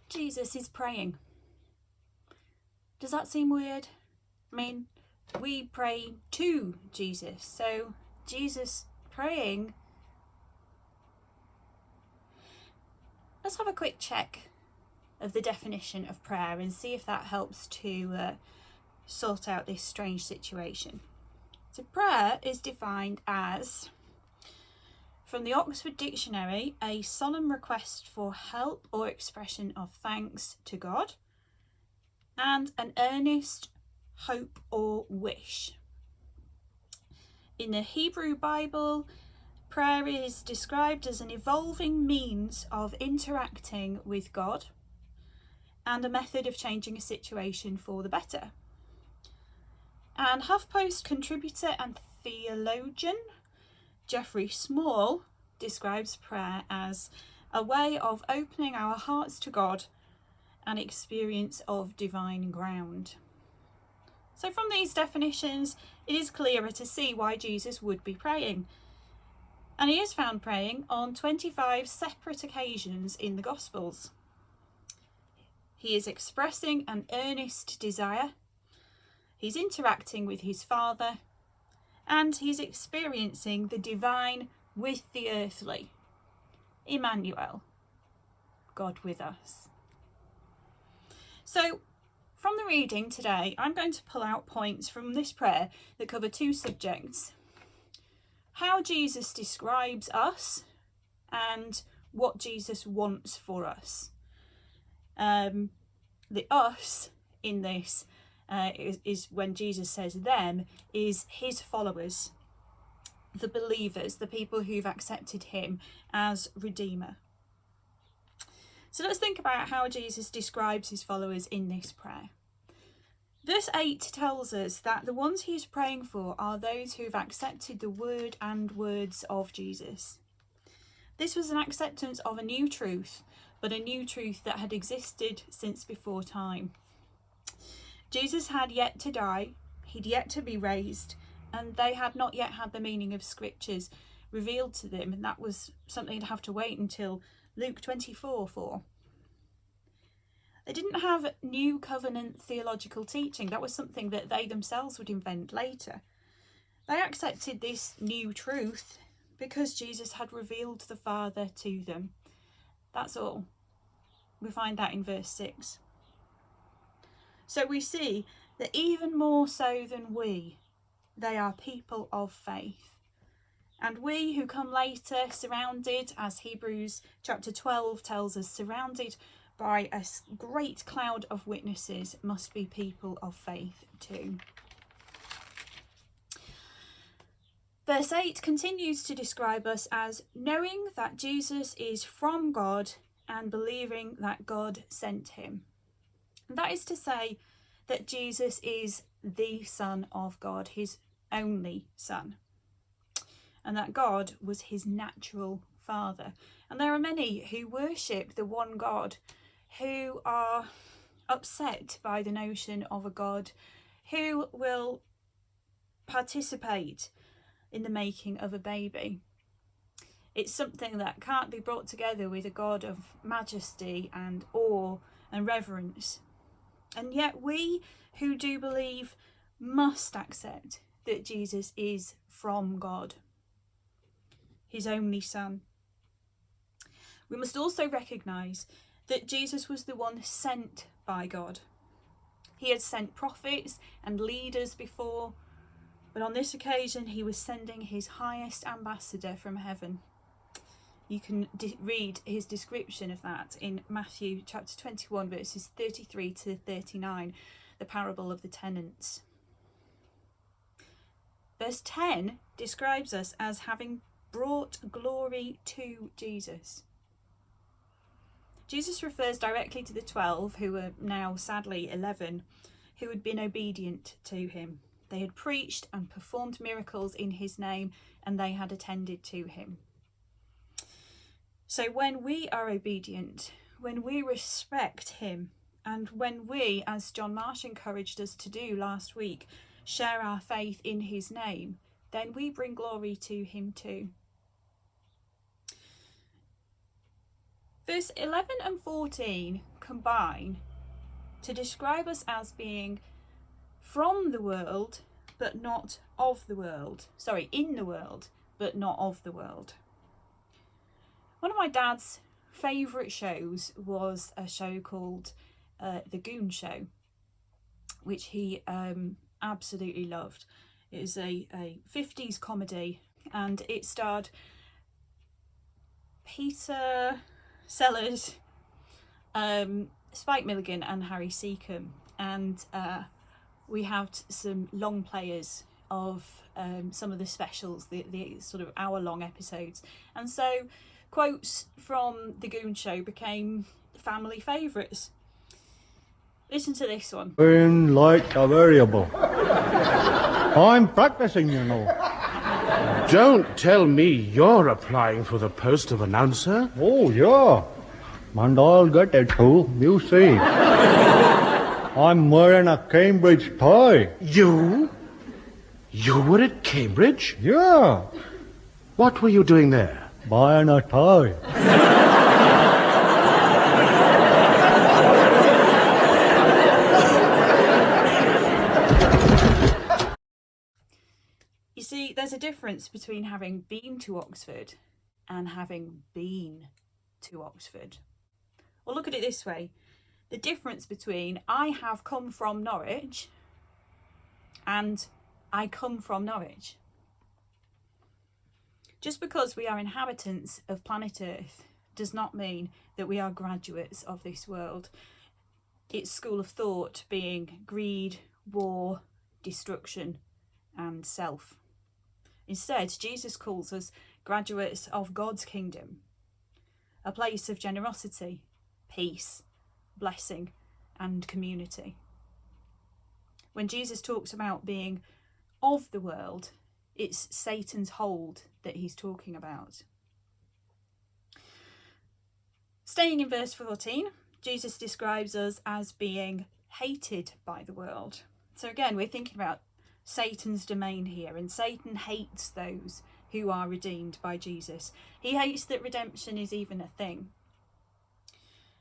Jesus is praying. Does that seem weird? I mean, we pray to Jesus, so Jesus praying. Let's have a quick check of the definition of prayer and see if that helps to sort out this strange situation. So prayer is defined as, from the Oxford Dictionary, a solemn request for help or expression of thanks to God, and an earnest hope or wish. In the Hebrew Bible, prayer is described as an evolving means of interacting with God and a method of changing a situation for the better. And HuffPost contributor and theologian Geoffrey Small describes prayer as a way of opening our hearts to God, an experience of divine ground. So from these definitions, it is clearer to see why Jesus would be praying. And he is found praying on 25 separate occasions in the Gospels. He is expressing an earnest desire, he's interacting with his Father, and he's experiencing the divine with the earthly. Emmanuel, God with us. So, from the reading today, I'm going to pull out points from this prayer that cover two subjects: how Jesus describes us and what Jesus wants for us. The us in this is when Jesus says them, is his followers, the believers, the people who've accepted him as Redeemer. So let's think about how Jesus describes his followers in this prayer. Verse 8 tells us that the ones he's praying for are those who've accepted the word and words of Jesus. This was an acceptance of a new truth, but a new truth that had existed since before time. Jesus had yet to die, he'd yet to be raised, and they had not yet had the meaning of scriptures revealed to them, and that was something they'd have to wait until Luke 24 for. They didn't have new covenant theological teaching. That was something that they themselves would invent later. They accepted this new truth because Jesus had revealed the Father to them. That's all. We find that in verse 6. So we see that even more so than we, they are people of faith. And we who come later, surrounded, as Hebrews chapter 12 tells us, surrounded by a great cloud of witnesses, must be people of faith too. Verse 8 continues to describe us as knowing that Jesus is from God and believing that God sent him. And that is to say that Jesus is the Son of God, his only Son, and that God was his natural Father. And there are many who worship the one God who are upset by the notion of a God who will participate in the making of a baby. It's something that can't be brought together with a God of majesty and awe and reverence. And yet we who do believe must accept that Jesus is from God, his only Son. We must also recognise that Jesus was the one sent by God. He had sent prophets and leaders before, but on this occasion he was sending his highest ambassador from heaven. You can read his description of that in Matthew chapter 21 verses 33 to 39, the parable of the tenants. Verse 10 describes us as having brought glory to Jesus. Jesus refers directly to the 12, who were now sadly 11, who had been obedient to him. They had preached and performed miracles in his name, and they had attended to him. So when we are obedient, when we respect him, and when we, as John Marsh encouraged us to do last week, share our faith in his name, then we bring glory to him too. Verse 11 and 14 combine to describe us as being from the world, but not of the world. Sorry, in the world, but not of the world. One of my dad's favourite shows was a show called The Goon Show, which he absolutely loved. It is a 50s comedy, and it starred Peter Sellers, Spike Milligan and Harry Seacombe, and we have some long players of some of the specials, the sort of hour-long episodes, and so quotes from The Goon Show became family favourites. Listen to this one. Green light a variable. I'm practicing, you know. Don't tell me you're applying for the post of announcer. Oh, yeah. And I'll get it too, you see. I'm wearing a Cambridge tie. You? You were at Cambridge? Yeah. What were you doing there? Buying a tie. You see, there's a difference between having been to Oxford and having been to Oxford. Well, look at it this way. The difference between I have come from Norwich and I come from Norwich. Just because we are inhabitants of planet Earth does not mean that we are graduates of this world. Its school of thought being greed, war, destruction, and self. Instead, Jesus calls us graduates of God's kingdom, a place of generosity, peace, blessing, and community. When Jesus talks about being of the world, it's Satan's hold that he's talking about. Staying in verse 14, Jesus describes us as being hated by the world. So again, we're thinking about Satan's domain here, and Satan hates those who are redeemed by Jesus. He hates that redemption is even a thing.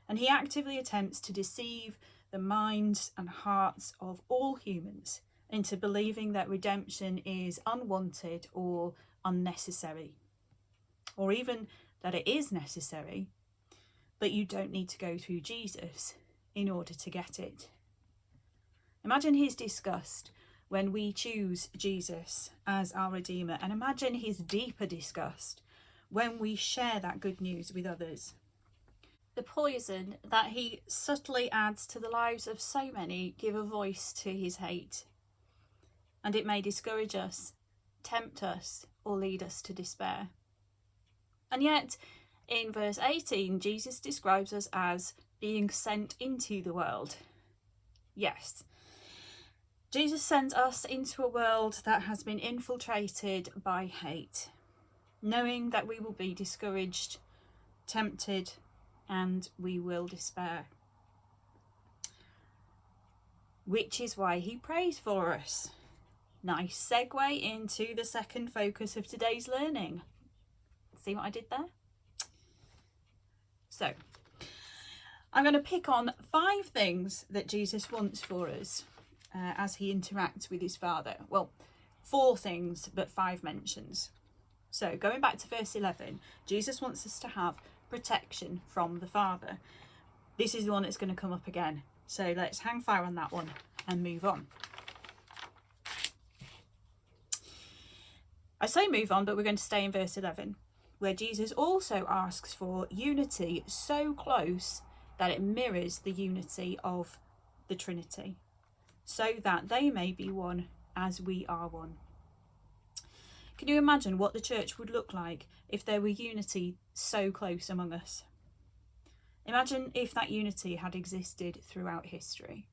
And he actively attempts to deceive the minds and hearts of all humans into believing that redemption is unwanted or unnecessary, or even that it is necessary, but you don't need to go through Jesus in order to get it. Imagine his disgust when we choose Jesus as our Redeemer, and imagine his deeper disgust when we share that good news with others. The poison that he subtly adds to the lives of so many give a voice to his hate, and it may discourage us, tempt us, or lead us to despair. And yet, in verse 18, Jesus describes us as being sent into the world. Yes, Jesus sent us into a world that has been infiltrated by hate, knowing that we will be discouraged, tempted, and we will despair. Which is why he prays for us. Nice segue into the second focus of today's learning. See what I did there? So, I'm going to pick on 5 things that Jesus wants for us as he interacts with his Father. Well, 4 things, but 5 mentions. So, going back to verse 11, Jesus wants us to have protection from the Father. This is the one that's going to come up again. So, let's hang fire on that one and move on. I say move on, but we're going to stay in verse 11, where Jesus also asks for unity so close that it mirrors the unity of the Trinity, so that they may be one as we are one. Can you imagine what the church would look like if there were unity so close among us? Imagine if that unity had existed throughout history.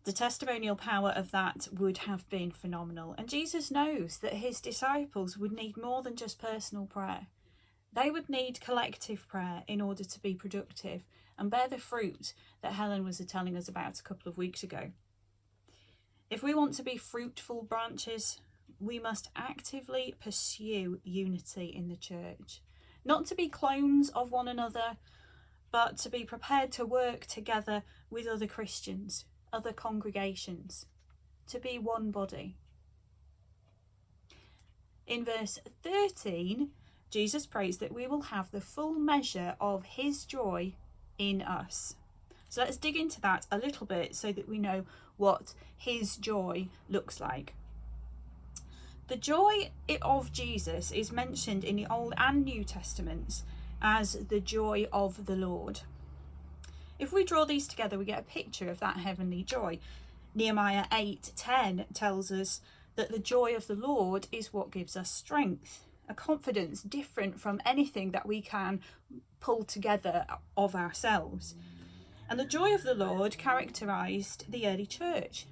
The testimonial power of that would have been phenomenal. And Jesus knows that his disciples would need more than just personal prayer. They would need collective prayer in order to be productive and bear the fruit that Helen was telling us about a couple of weeks ago. If we want to be fruitful branches, we must actively pursue unity in the church. Not to be clones of one another, but to be prepared to work together with other Christians, other congregations, to be one body. In verse 13, Jesus prays that we will have the full measure of his joy in us. So let's dig into that a little bit so that we know what his joy looks like. The joy of Jesus is mentioned in the Old and New Testaments as the joy of the Lord. If we draw these together, we get a picture of that heavenly joy. Nehemiah 8:10 tells us that the joy of the Lord is what gives us strength, a confidence different from anything that we can pull together of ourselves. And the joy of the Lord characterised the early church.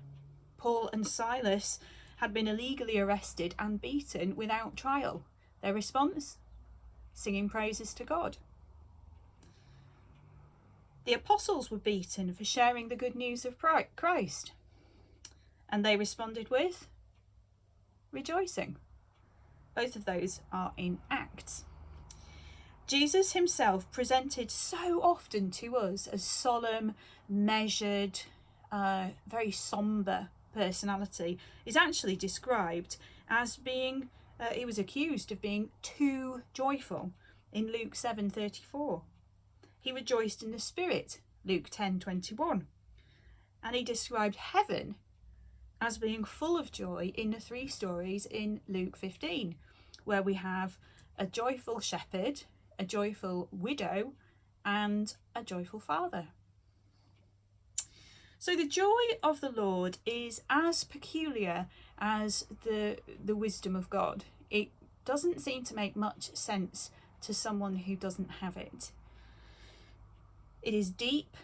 Paul and Silas had been illegally arrested and beaten without trial. Their response? Singing praises to God. The apostles were beaten for sharing the good news of Christ, and they responded with rejoicing. Both of those are in Acts. Jesus himself, presented so often to us as solemn, measured, very sombre personality, is actually described as being, he was accused of being too joyful in Luke 7:34. He rejoiced in the Spirit, Luke 10:21. And he described heaven as being full of joy in the 3 stories in Luke 15, where we have a joyful shepherd, a joyful widow, and a joyful father. So the joy of the Lord is as peculiar as the wisdom of God. It doesn't seem to make much sense to someone who doesn't have it. It is deep,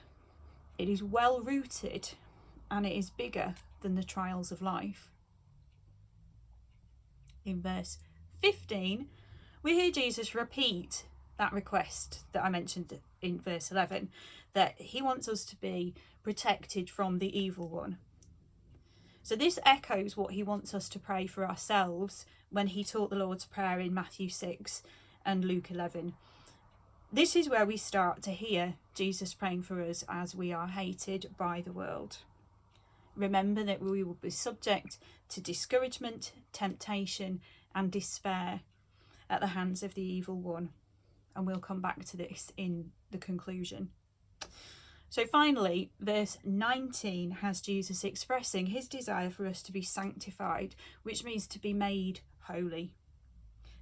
it is well rooted, and it is bigger than the trials of life. In verse 15, we hear Jesus repeat that request that I mentioned in verse 11, that he wants us to be protected from the evil one. So this echoes what he wants us to pray for ourselves when he taught the Lord's Prayer in Matthew 6 and Luke 11. This is where we start to hear Jesus praying for us as we are hated by the world. Remember that we will be subject to discouragement, temptation, and despair at the hands of the evil one. And we'll come back to this in the conclusion. So finally, verse 19 has Jesus expressing his desire for us to be sanctified, which means to be made holy.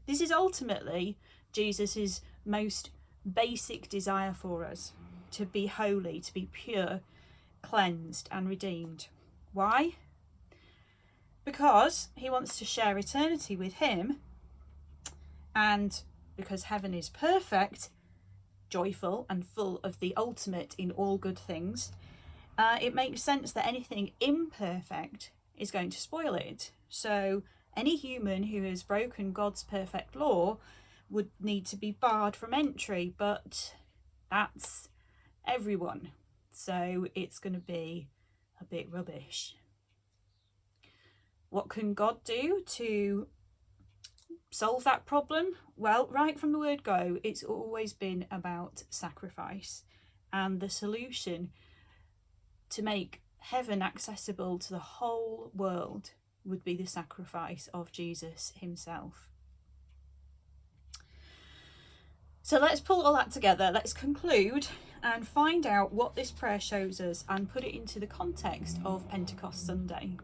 This is ultimately Jesus' most basic desire for us, to be holy, to be pure, cleansed and redeemed. Why? Because he wants to share eternity with him, and because heaven is perfect, joyful and full of the ultimate in all good things, it makes sense that anything imperfect is going to spoil it. So any human who has broken God's perfect law would need to be barred from entry, but that's everyone. So it's going to be a bit rubbish. What can God do to solve that problem? Well, right from the word go, it's always been about sacrifice, and the solution to make heaven accessible to the whole world would be the sacrifice of Jesus himself. So let's pull all that together, let's conclude and find out what this prayer shows us and put it into the context of Pentecost Sunday.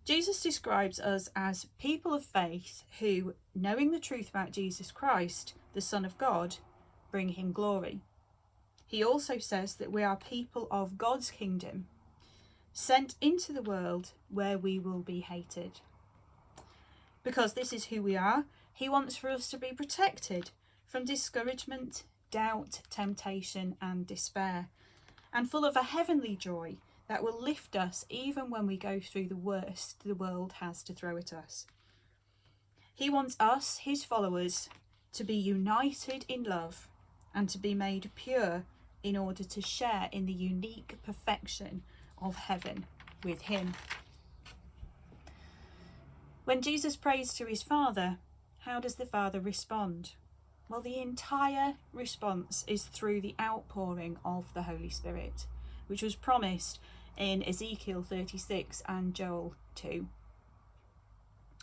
Jesus describes us as people of faith who, knowing the truth about Jesus Christ, the Son of God, bring him glory. He also says that we are people of God's kingdom, sent into the world where we will be hated. Because this is who we are, he wants for us to be protected from discouragement, doubt, temptation and despair, and full of a heavenly joy that will lift us even when we go through the worst the world has to throw at us. He wants us, his followers, to be united in love and to be made pure in order to share in the unique perfection of heaven with him. When Jesus prays to his Father, how does the Father respond? Well, the entire response is through the outpouring of the Holy Spirit, which was promised in Ezekiel 36 and Joel 2.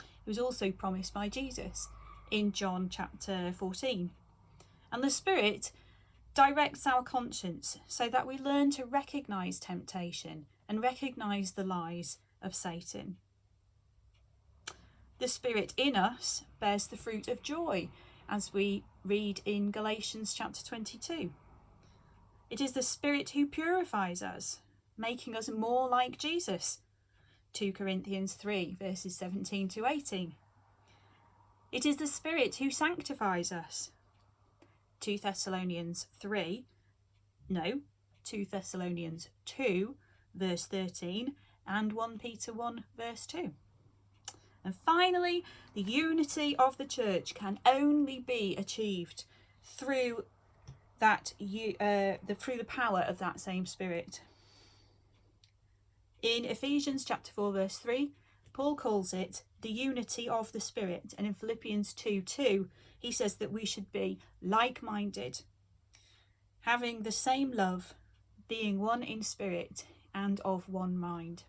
It was also promised by Jesus in John chapter 14. And the Spirit directs our conscience so that we learn to recognise temptation and recognise the lies of Satan. The Spirit in us bears the fruit of joy, as we read in Galatians chapter 22. It is the Spirit who purifies us, making us more like Jesus. 2 Corinthians 3 verses 17 to 18. It is the Spirit who sanctifies us. 2 Thessalonians 2 verse 13 and 1 Peter 1 verse 2. And finally, the unity of the church can only be achieved through the power of that same Spirit. In Ephesians chapter 4 verse 3, Paul calls it the unity of the Spirit, and in Philippians 2:2 he says that we should be like-minded, having the same love, being one in spirit and of one mind.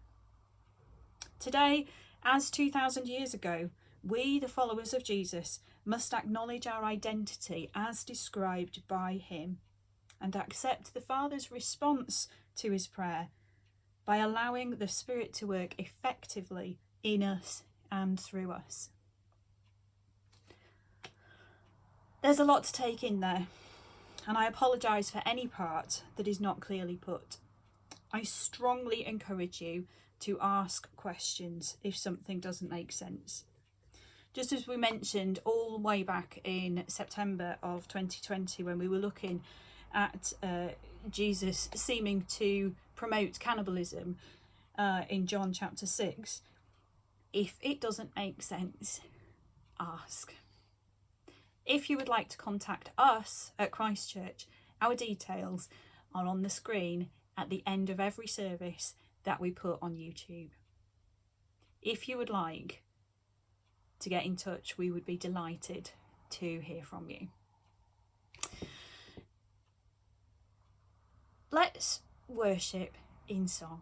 Today, as 2,000 years ago, we, the followers of Jesus, must acknowledge our identity as described by him and accept the Father's response to his prayer by allowing the Spirit to work effectively in us and through us. There's a lot to take in there, and I apologise for any part that is not clearly put. I strongly encourage you to ask questions if something doesn't make sense. Just as we mentioned all the way back in September of 2020 when we were looking at Jesus seeming to promote cannibalism in John chapter 6, if it doesn't make sense, ask. If you would like to contact us at Christchurch, our details are on the screen at the end of every service that we put on YouTube. If you would like to get in touch, we would be delighted to hear from you. Let's worship in song.